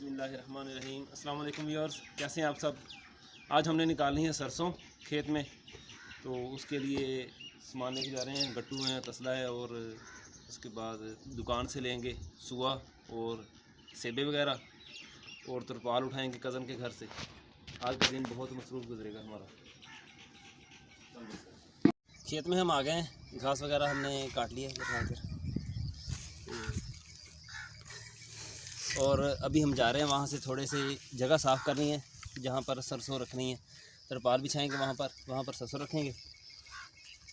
बिस्मिल्लाहिर्रहमानिर्रहीम। अस्सलाम वालेकुम व्यूअर्स, कैसे हैं आप सब। आज हमने निकालनी है सरसों खेत में, तो उसके लिए सामान लेके जा रहे हैं। गट्टू हैं, तसला है, और उसके बाद दुकान से लेंगे सुआ और सेबे वगैरह, और तिरपाल उठाएंगे कज़न के घर से। आज का दिन बहुत मसरूफ़ गुजरेगा हमारा। खेत में हम आ गए हैं, घास वगैरह हमने काट लिया है और अभी हम जा रहे हैं वहाँ से थोड़े से जगह साफ़ करनी है जहाँ पर सरसों रखनी है। तिरपाल बिछाएंगे वहाँ पर सरसों रखेंगे,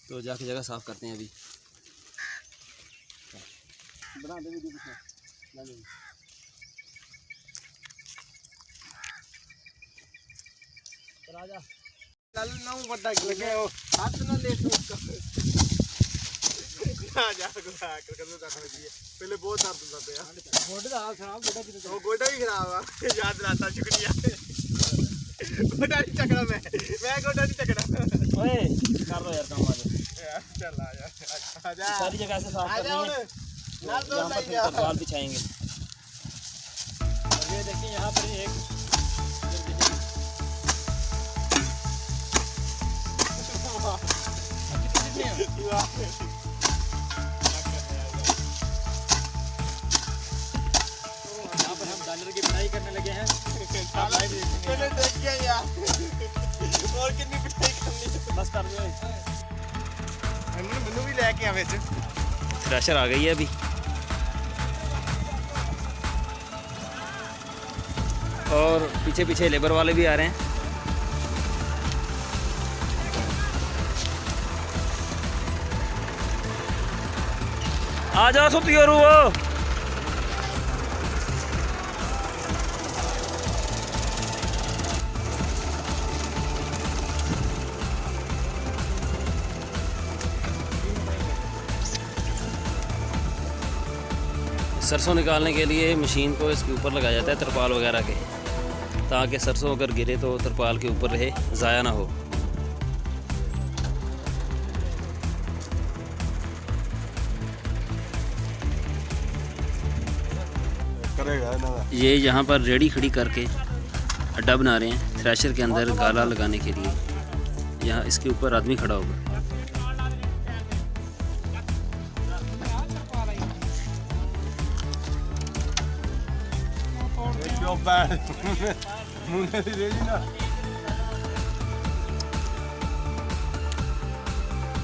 तो जाके जगह साफ़ करते हैं अभी। बना दे वीडियो राजा कल ना बड़ा लगे हो हाथ ना ले तो जा गुस्सा कर कर जाता है। पहले बहुत दर्द होता था यार, गोडा हाल खराब, गोडा की तो गोडा भी खराब है। याद दिलाता, शुक्रिया। गोडा नहीं टकरा, मैं गोडा नहीं टकरा। ओए कर दो यार काम। यार चल आ जा सारी जगह से साफ करनी है। यार तो यहाँ पर फिर तिरपाल बिछाएंगे। और ये देखिए यहाँ पर एक यहाँ पर हम डॉलर की पिटाई करने लगे हैं। पहले देख गया यार, और कितनी पिटाई करनी है। बस कर दो। मैनू भी लेके आ विच। थ्रेशर आ गई है अभी, और पीछे पीछे लेबर वाले भी आ रहे हैं। आ जाओ सुती और वो सरसों निकालने के लिए मशीन को इसके ऊपर लगाया जाता है तिरपाल वगैरह के, ताकि सरसों अगर गिरे तो तिरपाल के ऊपर रहे, ज़ाया ना हो। करेगा ना। ये यहाँ पर रेडी खड़ी करके अड्डा बना रहे हैं थ्रेशर के अंदर गाला लगाने के लिए। यहाँ इसके ऊपर आदमी खड़ा होगा।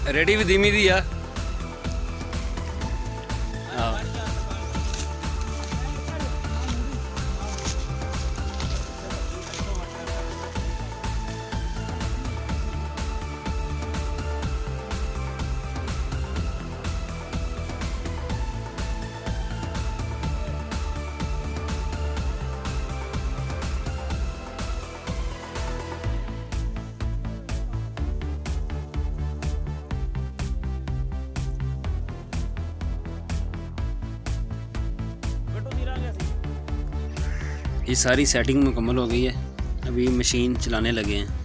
रेडी भी धीमी दी आ। ये सारी सेटिंग मुकम्मल हो गई है, अभी मशीन चलाने लगे हैं।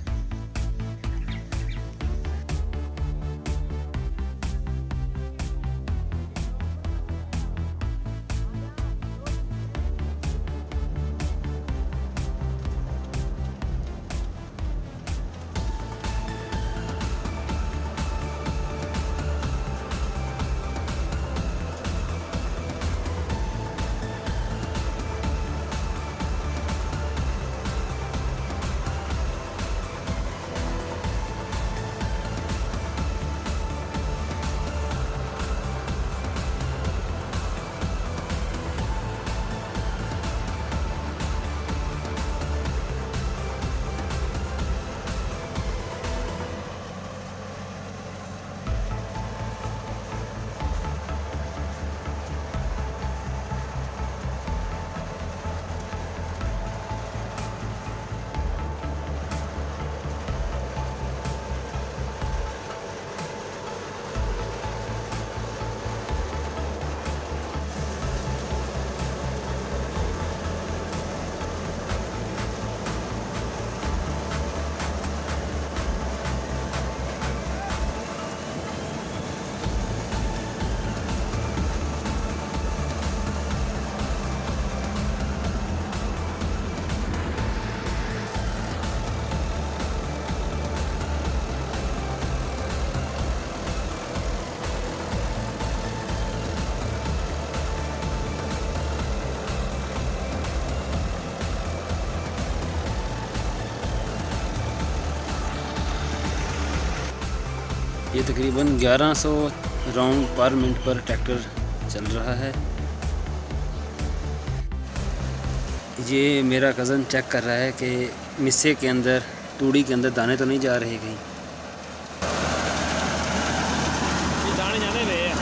ये तकरीबन 1100 राउंड पर मिनट पर ट्रैक्टर चल रहा है। ये मेरा कज़न चेक कर रहा है कि मिस्से के अंदर, तूड़ी के अंदर दाने तो नहीं जा रहे कहीं। दाने जाने रहे हैं।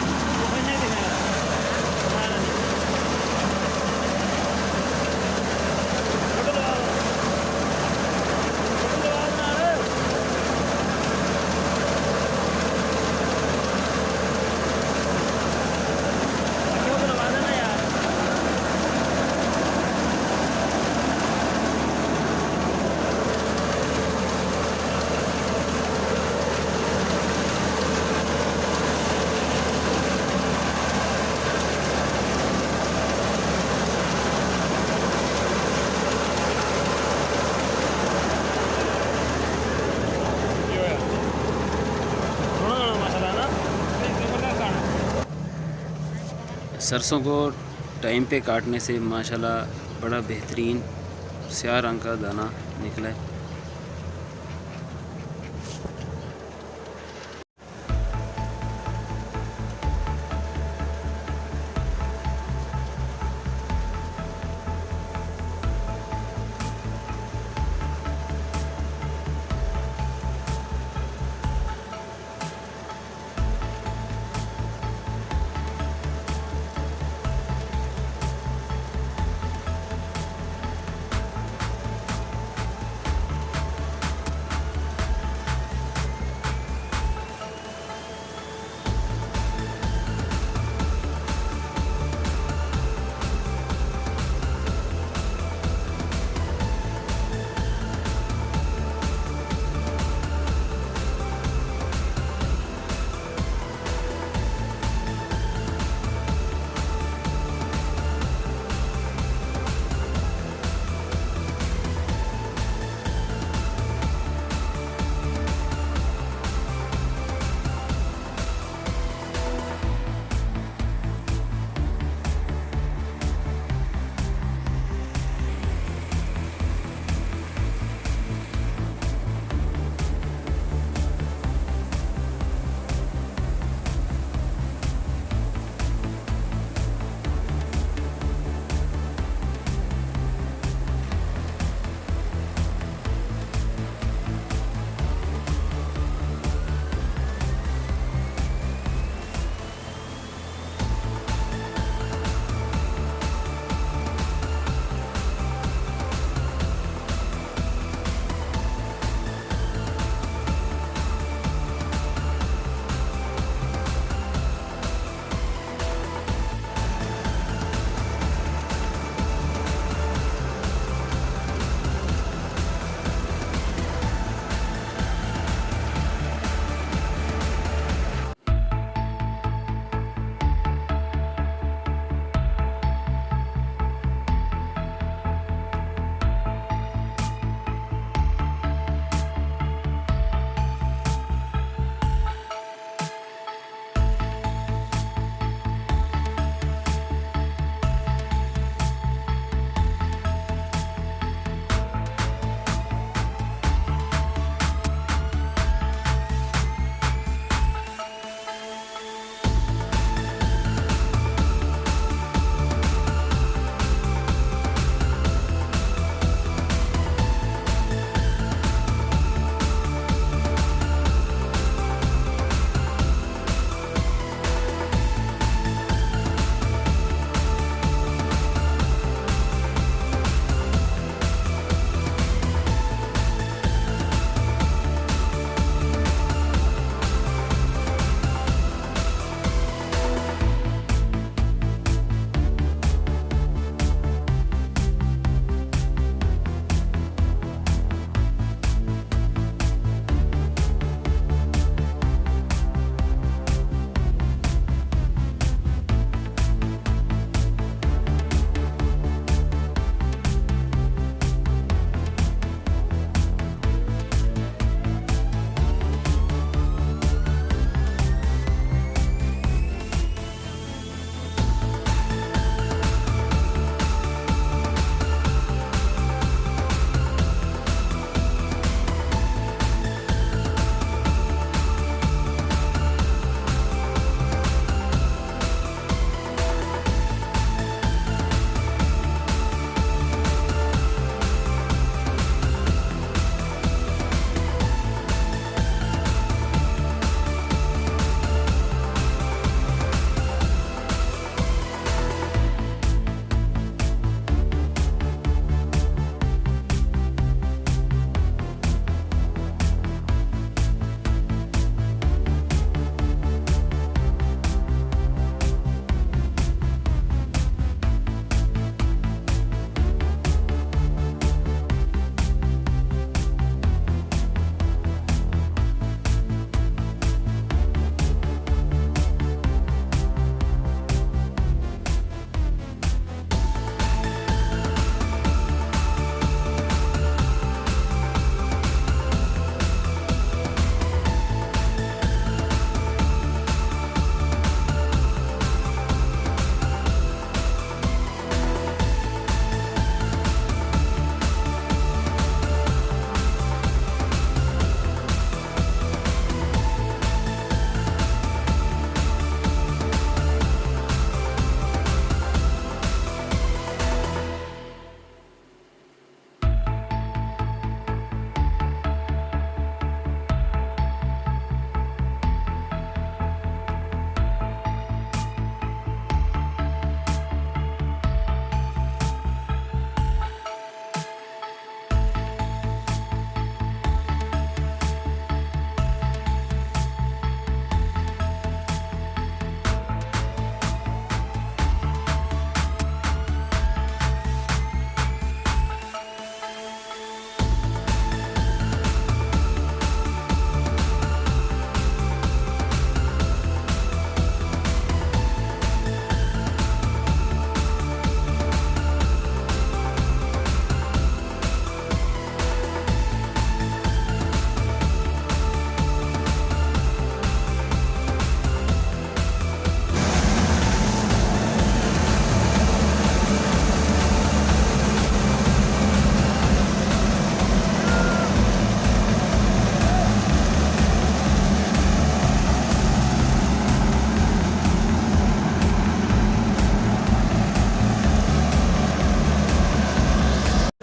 सरसों को टाइम पे काटने से माशाल्लाह बड़ा बेहतरीन स्याह रंग का दाना निकला है।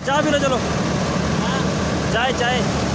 चाय पी लो चलो चाय चाय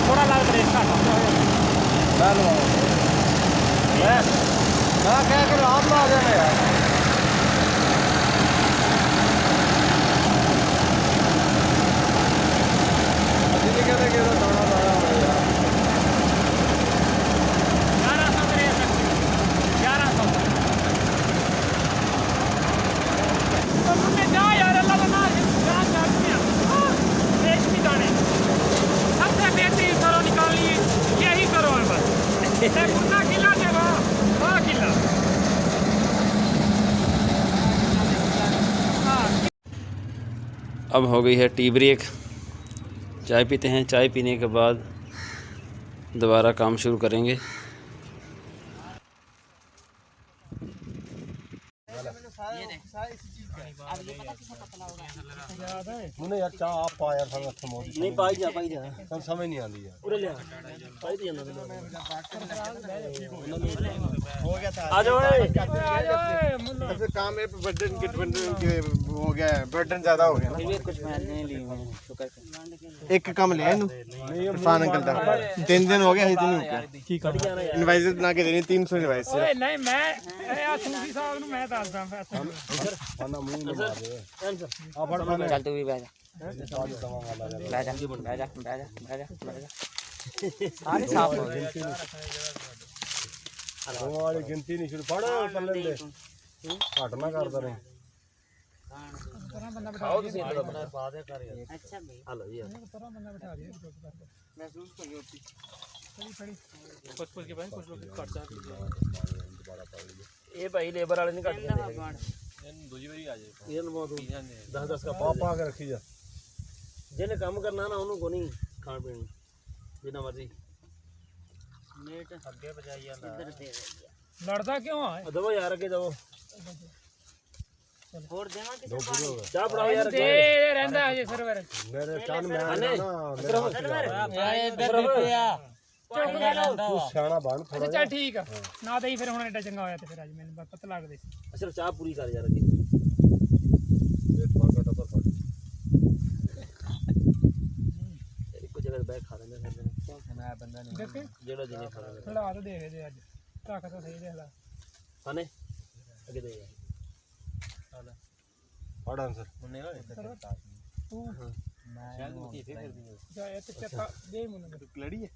थोड़ा लग रेस क्या कर आप ला देना यार अब हो गई है टी ब्रेक चाय पीते हैं चाय पीने के बाद दोबारा काम शुरू करेंगे यार चाह आप पा यार नहीं पाई जा सर समझ नहीं आती यार हो गया था आ जाओ फिर काम में बर्डन हो गया है बर्डन ज्यादा हो गया ना कुछ नहीं ली एक कम ले इरफान अंकल का 3 दिन हो गया इनवाइस बना के देनी 300 इनवाइस नहीं मैं सूफी साहब ਨੂੰ ਮੈਂ ਦੱਸਦਾ ਖਾਣਾ ਮੂੰਹ ਨਹੀਂ ਮਾਰਦੇ ਆ ਫੜ ਚੱਲ ਤੂੰ ਵੀ ਬਹਿ ਜਾ ਸਾਰੇ ਸਾਫ ਹੋ ਗਏ ਵਾਲੀ ਗਿਣਤੀ ਨਹੀਂ ਸ਼ੁਰੂ ਫੜ ਪੱਲੇ ਦੇ ਘਟ ਨਾ ਕਰਦਾ ਰਹੇ ਖਾਓ ਤੁਸੀਂ ਇਹਦਾ ਬਣਾ ਪਾ ਦੇ ਕਰ ਯਾਰ ਅੱਛਾ ਬਈ ਆ ਲਓ ਜੀ ਤਰ੍ਹਾਂ ਬੰਦਾ ਬਿਠਾ ਦੇ ਮਹਿਸੂਸ ਕਰ ਰੋਟੀ ਖੜੀ ਕੁਝ ਕੇ ਭਾਈ ਕੁਝ ਲੋਕ ਘਟ ਜਾ ਦੁਬਾਰਾ ਪਾ ਲਈਏ ਇਹ ਭਾਈ ਲੇਬਰ ਵਾਲੇ ਨਹੀਂ ਘਟ ਜਾਂਦੇ ਇਹਨੂੰ ਦੂਜੀ ਵਾਰੀ ਆ ਜਾਏ ਇਹ ਲਵਾ ਦੋ 10 का ਪਾ ਕੇ ਰੱਖੀ ਜਾ ਜਿਹਨੇ ਕੰਮ ਕਰਨਾ ਨਾ ਉਹਨੂੰ ਕੋ ਨਹੀਂ ਖਾਣ ਪੀਣ ਜਿੰਨਾ ਮਰਜ਼ੀ ਨੇਟ ਅੱਗੇ ਬਜਾਈ ਜਾਂਦਾ ਇੱਧਰ ਦੇ ਲੜਦਾ ਕਿਉਂ ਆ ਦਵੋ ਯਾਰ ਅੱਗੇ ਦਵੋ ਹੋਰ ਦੇਵਾਂ ਕਿਸੇ ਪਾਣੀ ਚਾਹ ਬਣਾਓ ਯਾਰ ਦੇ ਰਹਿੰਦਾ ਹਜੇ ਸਰਵਰ ਮੇਰੇ ਚਾਹ ਮੈਂ ਨਾ ਇੱਧਰ ਪਿਆ ਤੂੰ ਸਿਆਣਾ ਬਣ ਥੋੜਾ ਚੱਲ ਠੀਕ ਆ ਨਾ ਦੇਈ ਫਿਰ ਹੁਣ ਐਡਾ ਚੰਗਾ ਹੋਇਆ ਤੇ ਫਿਰ ਅੱਜ ਮੈਨੂੰ ਪਤਾ ਲੱਗਦੇ ਅਸਲ ਚਾਹ ਪੂਰੀ ਕਰ ਯਾਰ ਅੱਗੇ ਇੱਕੋ ਜਗ੍ਹਾ ਬੈਠ ਖਾ ਲੈਂਦੇ ਫਿਰ ਮੈਂ ਬੰਦਾ ਨਹੀਂ ਜਿਹੜਾ ਜਿਹਨੇ ਖਾ ਲੈਂਦਾ ਖਲਾ ਤਾਂ ਦੇ ਦੇ ਅੱਜ ਤਾਕਤ ਤਾਂ ਸਹੀ ਦੇ ਹਲਾ ਖਾਣੇ ਅੱਗੇ ਦੇ ਯਾਰ ਹਾਲਾ ਫੜ ਆਨਸਰ ਉਹਨੇ ਹੋਏ ਤੂੰ ਮੈਂ ਸ਼ਾਇਦ ਮੁੱਕੀ ਫੇਰ ਕਰਦੀ ਜਾ ਇਹ ਤੇ ਚੱਤਾ ਦੇ ਮੈਨੂੰ ਲੜੀ ਹੈ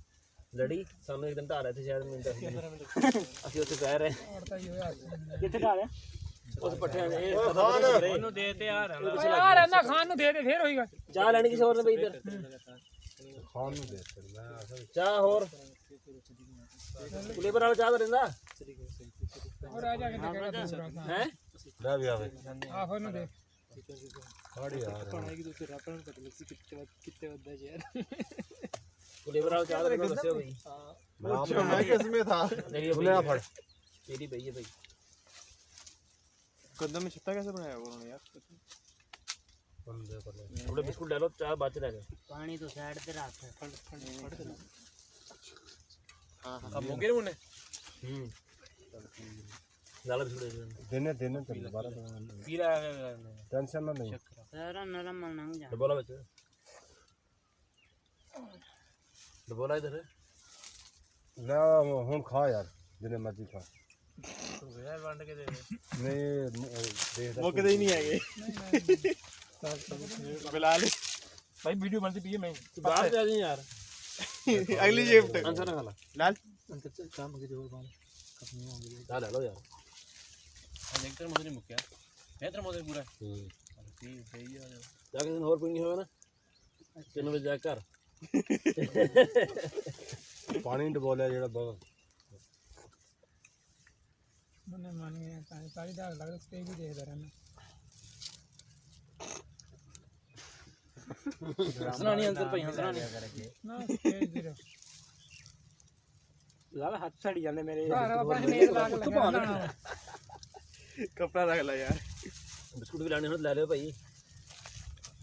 ਲੜੀ ਸਾਨੂੰ ਇੱਕ ਦਿਨ ਢਾ ਰਿਹਾ ਤੇ ਸ਼ਾਇਦ ਮੈਨੂੰ ਦੱਸ ਅਸੀਂ ਉੱਥੇ ਬਹਿ ਰਹੇ ਕਿੱਥੇ ਢਾ ਰਿਹਾ ਉਸ ਪੱਠਿਆਂ ਦੇ ਉਹਨੂੰ ਦੇ ਤੇ ਆ ਰਹਿੰਦਾ ਖਾਨ ਨੂੰ ਦੇ ਦੇ ਫੇਰ ਹੋਏਗਾ ਚਾਹ ਲੈਣੀ ਕਿਸੇ ਹੋਰ ਨੇ ਬਈ ਇੱਧਰ ਖਾਨ ਨੂੰ ਦੇ ਮੈਂ ਚਾਹ ਹੋਰ ਲੇਬਰ ਵਾਲਾ ਚਾਹ ਰਹਿੰਦਾ ਹੋਰ ਆ ਜਾ ਕੇ ਦੇਖੇਗਾ ਹੈ ਲੈ ਵੀ ਆਵੇ ਆ ਫਿਰ ਨੂੰ ਦੇ ਖਾੜੀ ਯਾਰ ਪਾਣੀ ਦੀ ਤੇ ਆਪਾਂ ਨੂੰ ਪਤਾ ਲੱਗ ਸੀ ਕਿੱਥੇ ਵੱਧਾ ਯਾਰ लेबर वाला चाह रहे दस्यो भाई हां मैं किसमें था ले आ फड़ तेरी भई है भाई कदम में छत्ता कैसे बनाया उन्होंने यार बंदे कर ले थोड़े बिस्कुट ले लो चाय बाद में ले लो पानी तो साइड पे रख फड़ हां अब हो गए मुन्ने लाल बिस्कुट देने चल दोबारा पीला टेंशन ना नहीं सारा नरम लंघ जा बोला बच्चे बोला इधर ना हुन खा यार जिन्ने मर्जी खा यार वंड के दे नहीं देखदा मुकदे ही नहीं आगे बिलाल भाई वीडियो बनती पी मैं बाहर जा जी यार अगली शिफ्ट आंसर ना खाला लाल अंतर से काम के जोर बाल अपनी हो गई ला लो यार लेक्चर मुझे नहीं मुक्या नेत्र मुझे पूरा ठीक सही है जाके दिन और पिंगी होगा ना 3 बजे जाकर पानी डबोलिया जेड़ा बहुत मैंने मान गया सारी दाग लग रही भी देखदा रहना हंसना नहीं अंदर भाई हंसना नहीं यार हाथ सड़ जाने मेरे कपड़ा रख ला यार बिस्कुट भी लाने हो ले लो भाई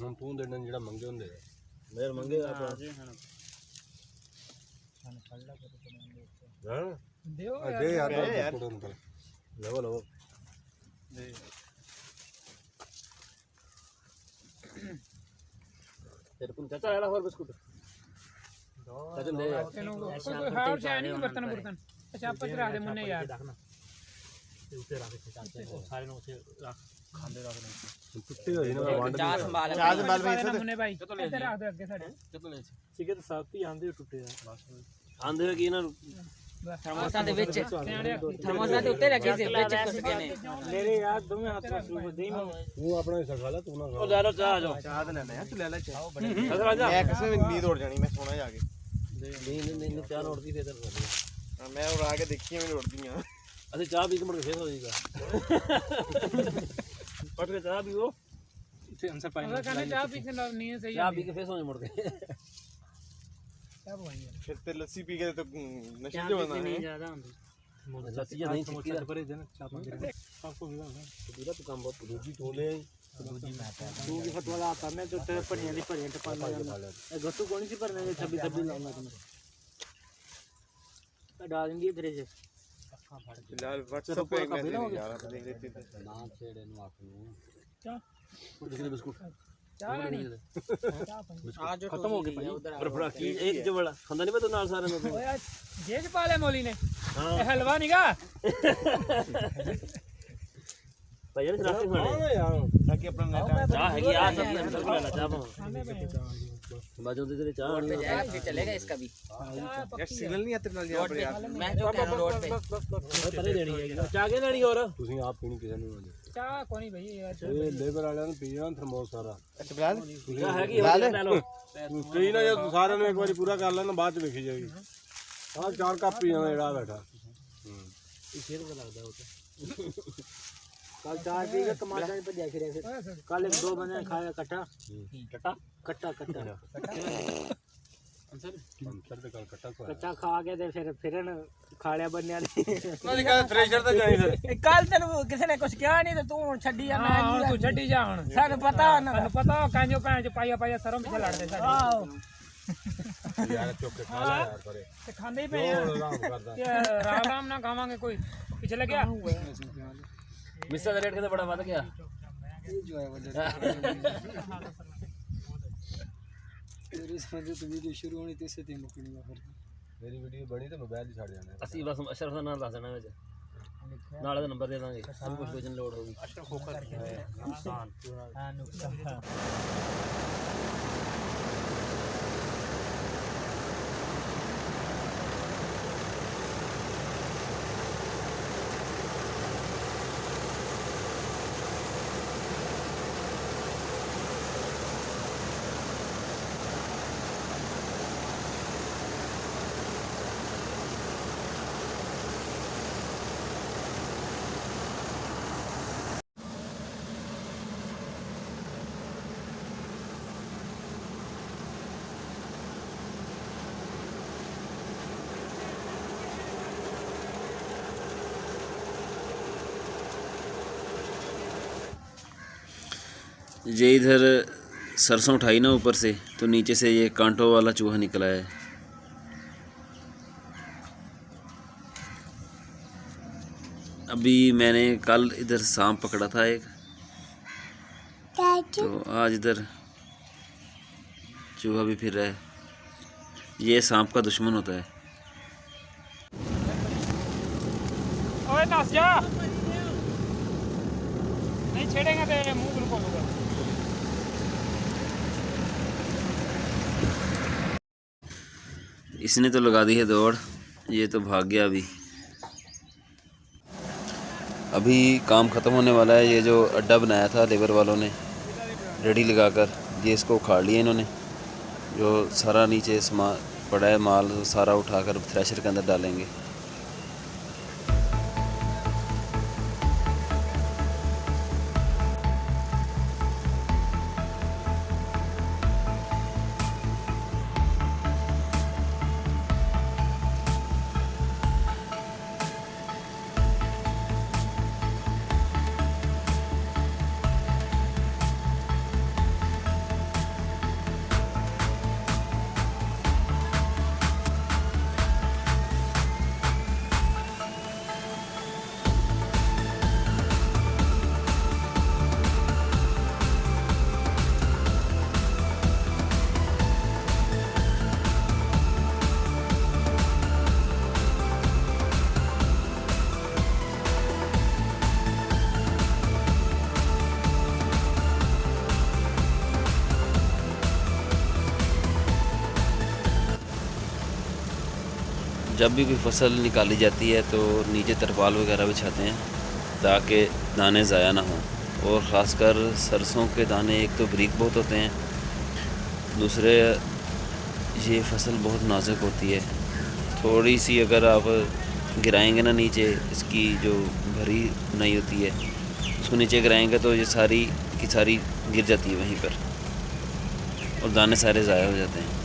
हम तू देने जेड़ा मंगे होंगे मेरे मंगे आप हां दे यार लो लो तेरे को चाचा वाला और बिस्कुट चाचा ले कोई हार से नहीं बर्तन बर्तन अच्छा आप रख दे मुन्ने यार ऊपर रख के चाचा सारे नो से रख खांदे रख टुट्टी होई ना वांड चाह संभाल में मुन्ने भाई इधर रख दे अगे साडे ठीक है तो सब ही आंदे टुटे यार बस आंधे की ना थर्मोसा ਦੇ ਵਿੱਚ ਥਰਮੋਸਾ ਦੇ ਉੱਤੇ ਲੱਗੇ ਸੀ ਵਿੱਚ ਕੁਝ ਕੇ ਨੇ मेरे यार दोनों हाथ में शुरू दे तू अपना हिस्सा खा ले तू ना खा ओ ले लो चाह आ जाओ चाह दे लेना यार तू ले ले चाह अगर आ जा मैं किसमें नींद उड़ जानी मैं सोना जाके नहीं नहीं नहीं चाह उड़ती फिर इधर मैं उड़ आके देखी है मैं उड़ती हां अच्छा चाह पी के मुड़ के फेस हो जाएगा पट के चाह पीओ आंसर अगर कहने चाह पी के नहीं है सही चाह पी के फेस हो जाए मुड़ के क्या भाई फिर ते लस्सी पी के तो नशे जो बना है ਜ਼ਿਆਦਾ ਹੁੰਦੀ लस्सी या नहीं चिक्की दा परे देना चाह पी आपको मिला है पूरा तो काम बहुत दूजी टोले तू की फटवाला आता मैं जो तेरे पनिया दी भरियां टपा ला ए गट्टू कौन सी भरने 26 26 लाऊंगा तुम्हें डाल देंगे इधर से फिलहाल व्हाट्सएप पे मैसेज यार आप देख लेते थे ना छेड़े नु आपनु बिस्कुट चाह नहीं आज जो खत्म हो गए भाई पर बड़ा की एक जो बड़ा खांदा नहीं पता नाल सारे में ओए जेज पा ले मौली ने हलवा निगा भाई यार रास्ते खाने यार ताकि अपना नेट चाह है कि आ सब अंदर को लेना चाह बाजू दे तेरे चाह रोड पे जाएगा फिर चलेगा इसका भी यार सिग्नल नहीं आते नाल रोड पे मैं जो कह रहा हूं रोड पे परे देनी है चाह के लेनी और ਤੁਸੀਂ ਆਪ ਪੀਣੀ ਕਿਸੇ ਨੂੰ ਨਾ चाह कोनी भाई यार ਇਹ ਲੇਬਰ ਵਾਲਿਆਂ ਨੂੰ ਪੀ ਜਾਣ ਥਰਮੋਸ ਸਾਰਾ अच्छा बिलाल चाह है कि ले लो ਕਈ ਨਾ ਜੇ ਸਾਰਿਆਂ ਨੂੰ ਇੱਕ ਵਾਰੀ ਪੂਰਾ ਕਰ ਲੈਣਾ ਬਾਅਦ ਚ ਵੇਖੀ ਜਾਏਗੀ ਆਹ 4 ਕੱਪ ਪੀ ਜਾਂਦਾ ਜਿਹੜਾ ਬੈਠਾ इसे तो लगता है वो कल चाय पी के टमाटर पे देख रहे थे कल एक दो बंदे खाया कट्टा कट्टा कट्टा कट्टा ਅੰਤਰ ਤੇ ਗੱਲ ਕੱਟਾ ਕੋ कच्चा खा के ते फिर खालिया बनने वाली ਨਹੀਂ ਕਹਿੰਦਾ ਥ੍ਰੈਸ਼ਰ ਤੇ ਜਾਈ ਫਿਰ कल तेन किसी ने कुछ कहा नहीं तो तू छड्डी जा मैं तू छड्डी जा हुन सानू पता ना पता कांजो भैन च पाइया पाइया सरों पिछे लड़दे साडे ਯਾਰ ਚੁੱਕ ਕੇ ਖਾ ਲੈ ਯਾਰ ਪਰੇ ते खांदे ही पे आ ਆਰਾਮ ਕਰਦਾ कि राम राम ना खावांगे कोई पीछे लग गया मिस्सा का रेट कितना बड़ा बढ़ गया तेरी समझ तो वीडियो शुरू होनी ते से ते मुकनी फिर ਮੇਰੀ ਵੀਡੀਓ ਬਣੀ ਤੇ ਮੋਬਾਈਲ ਹੀ ਛੱਡ ਜਾਣਾ ਅਸੀਂ ਬਸ ਅਸ਼ਰਫ ਦਾ ਨਾਮ ਦੱਸ ਦੇਣਾ ਵਿੱਚ ਨਾਲੇ ਦਾ ਨੰਬਰ ਦੇ ਦਾਂਗੇ ਸਭ ਕੁਝ ਕੋਈ ਲੋਡ ਹੋਊਗੀ अशरफ होकर नुकसान हां नुकसान ये इधर सरसों उठाई ना ऊपर से तो नीचे से ये कांटों वाला चूहा निकला है। अभी मैंने कल इधर सांप पकड़ा था एक, तो आज इधर चूहा भी फिर रहा है। ये सांप का दुश्मन होता है। ओए नस जा नहीं छेड़ेंगे तो मुंह बिल्कुल होगा। इसने तो लगा दी है दौड़, ये तो भाग गया। अभी काम ख़त्म होने वाला है। ये जो अड्डा बनाया था लेबर वालों ने रेडी लगाकर, ये इसको उखाड़ लिया इन्होंने। जो सारा नीचे सामान पड़ा है माल सारा उठाकर थ्रेशर के अंदर डालेंगे। जब भी कोई फसल निकाली जाती है तो नीचे तरपाल वगैरह बिछाते हैं ताकि दाने ज़ाया ना हों। और ख़ासकर सरसों के दाने एक तो बारीक बहुत होते हैं, दूसरे ये फसल बहुत नाजुक होती है। थोड़ी सी अगर आप गिराएंगे ना नीचे, इसकी जो भरी नहीं होती है उसको नीचे गिराएंगे तो ये सारी की सारी गिर जाती है वहीं पर और दाने सारे ज़ाया हो जाते हैं।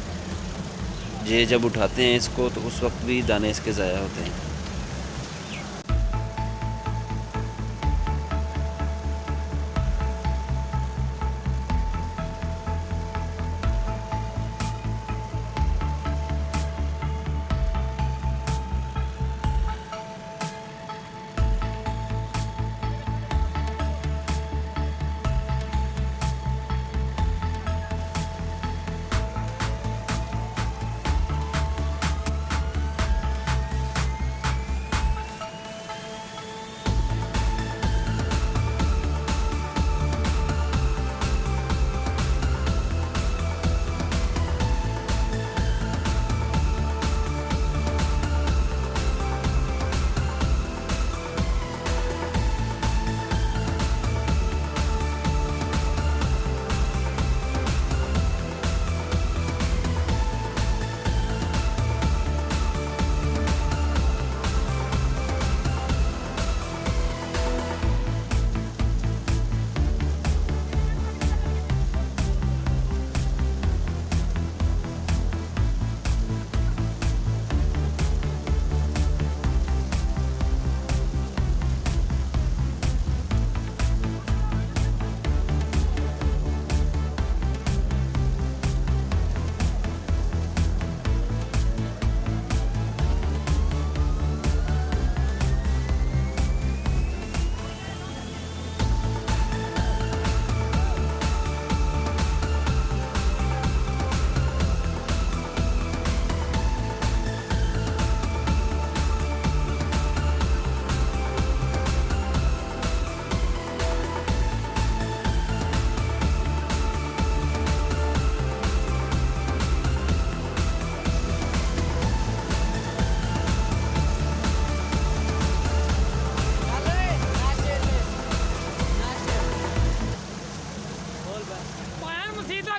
ये जब उठाते हैं इसको तो उस वक्त भी दाने इसके ज़ाया होते हैं।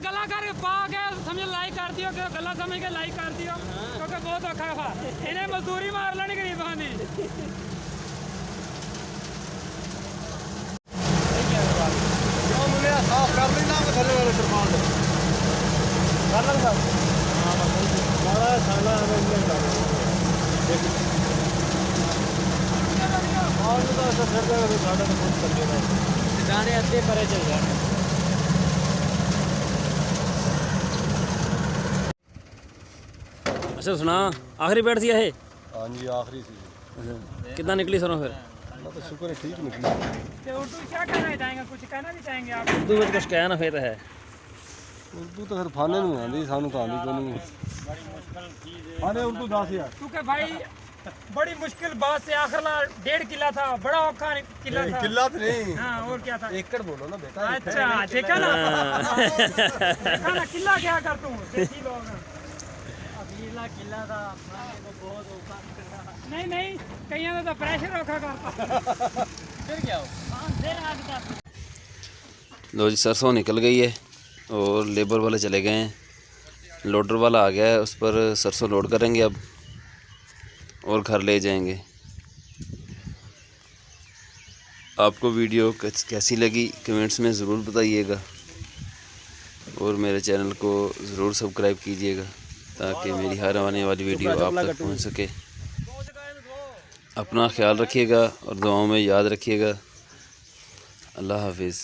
गला कर पा के समझ लाइक कर दियो कि गला समझ के लाइक कर दियो क्योंकि बहुत औखा था इन्हें मजदूरी मार लेनी गरीबां दी। साफ कर लेना थले वाले तरपाल कर लंगा बड़ा खाना अरेंजमेंट कर और तो ऐसा फिर तो साढ़े तो बहुत कर देना दाने अद्धे परे चल जाने। अच्छा सुना आखिरी बैठ दिया है? हाँ जी आखिरी सी। कितना निकली सरों फिर? तो शुक्र है ठीक निकली। तो उर्दू क्या कहना चाहेंगे, कुछ कहना भी चाहेंगे आप? उर्दू में कुछ कहना फिर है उर्दू तो फिर फाने नहीं आती सानू तो आती कोई नहीं। फाने उर्दू 10,000 क्योंकि भाई बड़ी मुश्किल बात से आखिरला 1.5 किला था, बड़ा औखा किला था। किला तो नहीं, हाँ और क्या था? एकड़ बोलो ना बेटा। अच्छा देखा ना, देखा ना किला क्या कर तू देसी लोग किला था बहुत औखा। नहीं नहीं कहीं तो प्रेशर औखा करता फिर क्या हो। लो जी सरसों निकल गई है और लेबर वाले चले गए हैं, लोडर वाला आ गया है, उस पर सरसों लोड करेंगे अब और घर ले जाएंगे। आपको वीडियो कैसी लगी कमेंट्स में ज़रूर बताइएगा और मेरे चैनल को ज़रूर सब्सक्राइब कीजिएगा ताकि मेरी हर आने वाली वीडियो आप तक पहुंच सके। अपना ख्याल रखिएगा और दुआओं में याद रखिएगा। अल्लाह हाफिज़।